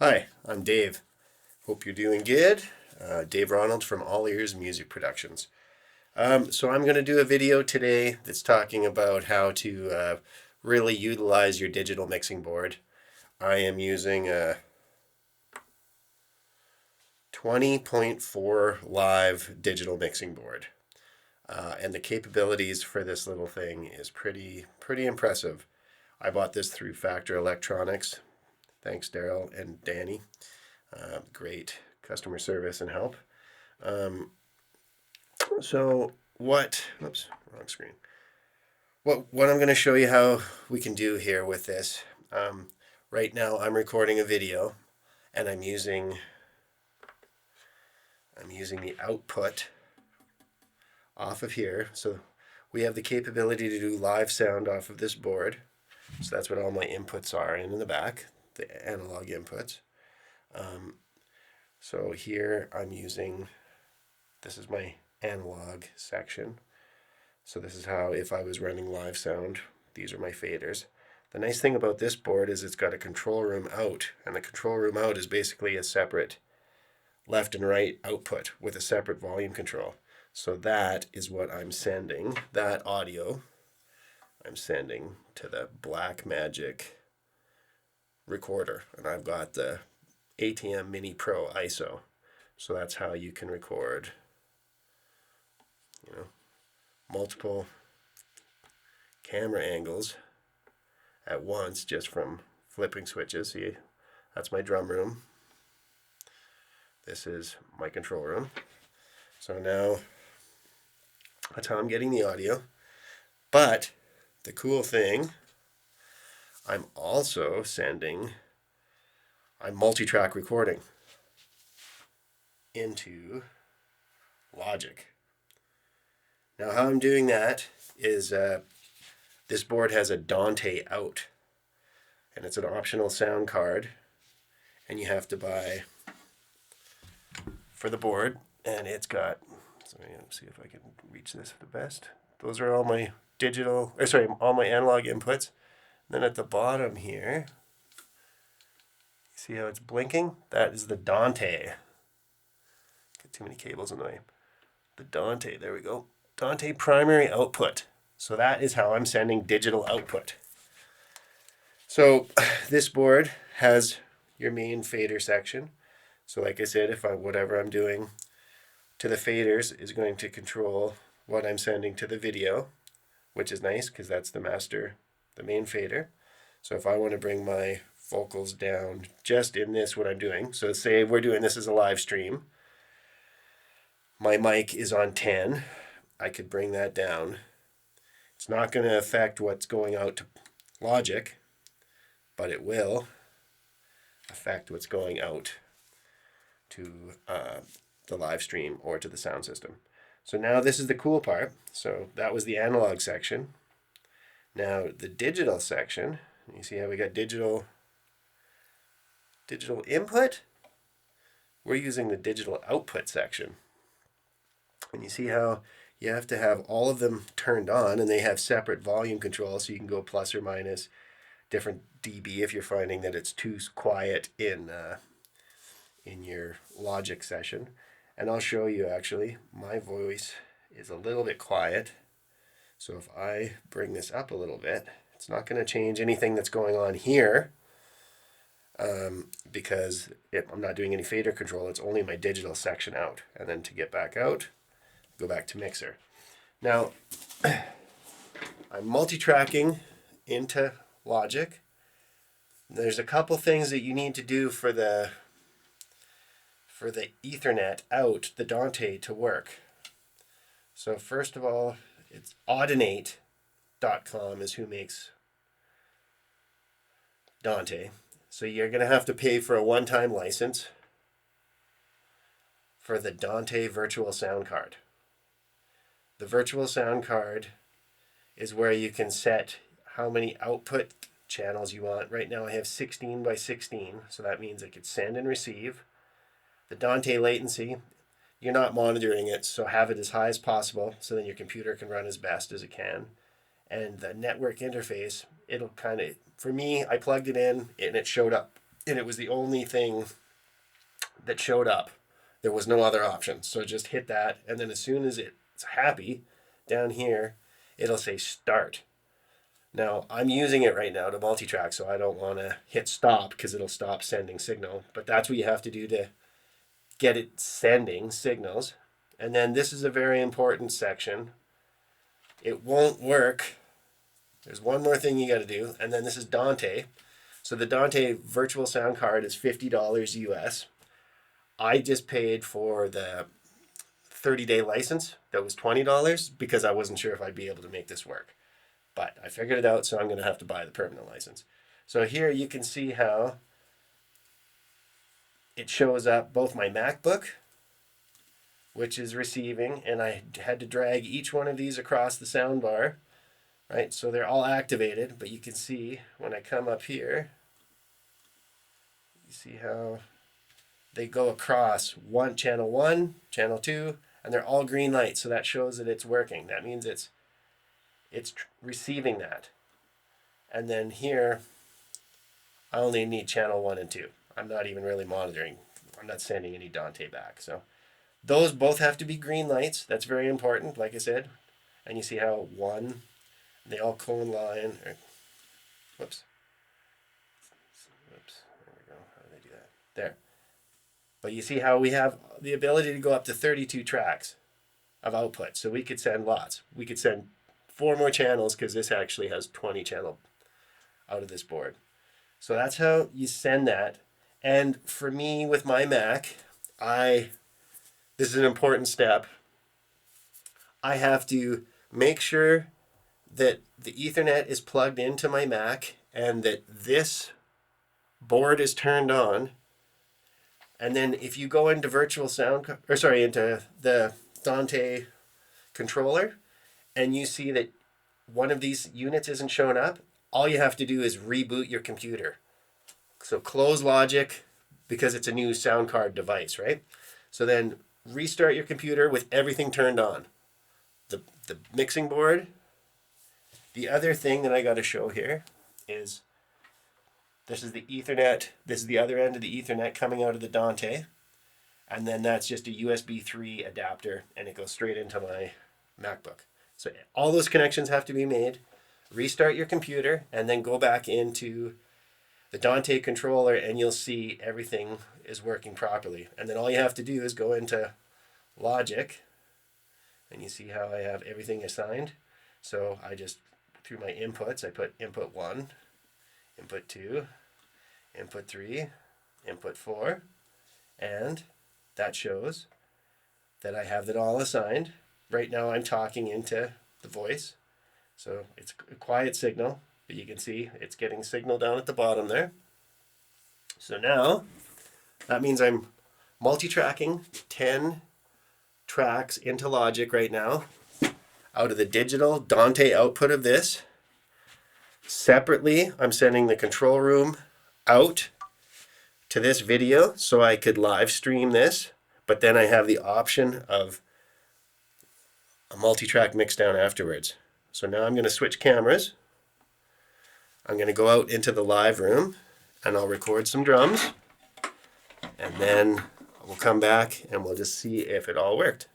Hi, I'm Dave. Hope you're doing good. Dave Ronald from All Ears Music Productions. So I'm going to do a video today that's talking about how to really utilize your digital mixing board. I am using a 20.4 live digital mixing board. And the capabilities for this little thing is pretty impressive. I bought this through Factor Electronics. Thanks, Daryl and Danny. Great customer service and help. Oops, wrong screen. What I'm going to show you how we can do here with this. Right now I'm recording a video and I'm using the output off of here. So we have the capability to do live sound off of this board. So that's what all my inputs are in the back, the analog inputs. So here I'm using, this is my analog section. So this is how, if I was running live sound, these are my faders. The nice thing about this board is it's got a control room out, and the control room out is basically a separate left and right output with a separate volume control. So that is what I'm sending, that audio I'm sending to the Blackmagic recorder, and I've got the ATEM Mini Pro ISO. So that's how you can record, multiple camera angles at once just from flipping switches. See, that's my drum room. This is my control room. So now that's how I'm getting the audio. But the cool thing, I'm also I'm multi-track recording into Logix. Now how I'm doing that is this board has a Dante out, and it's an optional sound card, and you have to buy for the board, and it's got, so let's see if I can reach this the best. Those are all my all my analog inputs. And then at the bottom here, see how it's blinking? That is the Dante. Get too many cables in the way. The Dante, there we go. Dante primary output. So that is how I'm sending digital output. So this board has your main fader section. So like I said, whatever I'm doing to the faders is going to control what I'm sending to the video, which is nice because that's the main fader. So if I want to bring my vocals down just in this, what I'm doing, so say we're doing this as a live stream, my mic is on 10, I could bring that down. It's not going to affect what's going out to Logix, but it will affect what's going out to the live stream or to the sound system. So now this is the cool part. So that was the analog section. Now the digital section, you see how we got digital input? We're using the digital output section. And you see how you have to have all of them turned on, and they have separate volume control, so you can go plus or minus different dB if you're finding that it's too quiet in your Logix session. And I'll show you actually, my voice is a little bit quiet. So if I bring this up a little bit, it's not going to change anything that's going on here because I'm not doing any fader control. It's only my digital section out. And then to get back out, go back to mixer. Now, I'm multi-tracking into Logix. There's a couple things that you need to do for the Ethernet out, the Dante, to work. So first of all, it's Audinate.com is who makes Dante. So you're going to have to pay for a one-time license for the Dante Virtual Sound card. The Virtual Sound card is where you can set how many output channels you want. Right now I have 16 by 16, so that means I could send and receive. The Dante latency, you're not monitoring it, so have it as high as possible so then your computer can run as best as it can. And the network interface, it'll kind of, for me, I plugged it in and it showed up and it was the only thing that showed up. There was no other option. So just hit that, and then as soon as it's happy, down here, it'll say start. Now, I'm using it right now to multi-track, so I don't want to hit stop because it'll stop sending signal. But that's what you have to do to get it sending signals. And then this is a very important section. It won't work. There's one more thing you got to do, and then this is Dante. So the Dante Virtual Sound card is $50 US. I just paid for the 30-day license. That was $20 because I wasn't sure if I'd be able to make this work. But I figured it out, so I'm going to have to buy the permanent license. So here you can see how it shows up both my MacBook, which is receiving, and I had to drag each one of these across the sound bar, right? So they're all activated, but you can see when I come up here, you see how they go across channel 1, channel 2, and they're all green lights, so that shows that it's working. That means it's receiving that. And then here, I only need channel 1 and 2. I'm not even really monitoring. I'm not sending any Dante back. So those both have to be green lights. That's very important, like I said. And you see how they all co-line. Whoops. There we go. How do they do that? There. But you see how we have the ability to go up to 32 tracks of output. So we could send lots. We could send 4 more channels because this actually has 20 channel out of this board. So that's how you send that. And for me with my Mac, this is an important step. I have to make sure that the Ethernet is plugged into my Mac and that this board is turned on. And then if you go into into the Dante controller, and you see that one of these units isn't showing up, all you have to do is reboot your computer. So close Logic because it's a new sound card device, right? So then restart your computer with everything turned on. The mixing board. The other thing that I got to show here is this is the Ethernet. This is the other end of the Ethernet coming out of the Dante. And then that's just a USB 3 adapter, and it goes straight into my MacBook. So all those connections have to be made. Restart your computer and then go back into the Dante controller and you'll see everything is working properly. And then all you have to do is go into Logic and you see how I have everything assigned. So I just, through my inputs, I put input 1, input 2, input 3, input 4, and that shows that I have it all assigned. Right now I'm talking into the voice, so it's a quiet signal, but you can see it's getting signal down at the bottom there. So now that means I'm multi-tracking 10 tracks into Logic right now out of the digital Dante output of this. Separately, I'm sending the control room out to this video so I could live stream this, but then I have the option of a multi-track mixdown afterwards. So now I'm going to switch cameras. I'm going to go out into the live room and I'll record some drums, and then we'll come back and we'll just see if it all worked.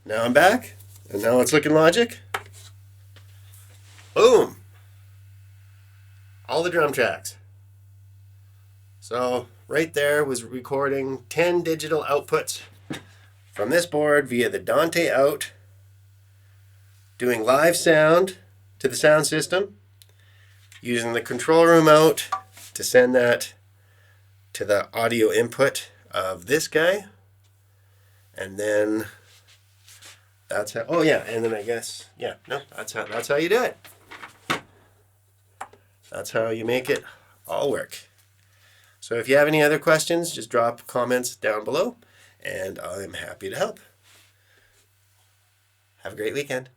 Now I'm back, and now let's look in Logic. Boom! All the drum tracks. So right there was recording 10 digital outputs from this board via the Dante out, doing live sound to the sound system, using the control room out to send that to the audio input of this guy. And then that's how, oh yeah, and then I guess, yeah, no, that's how you do it. That's how you make it all work. So if you have any other questions, just drop comments down below, and I'm happy to help. Have a great weekend.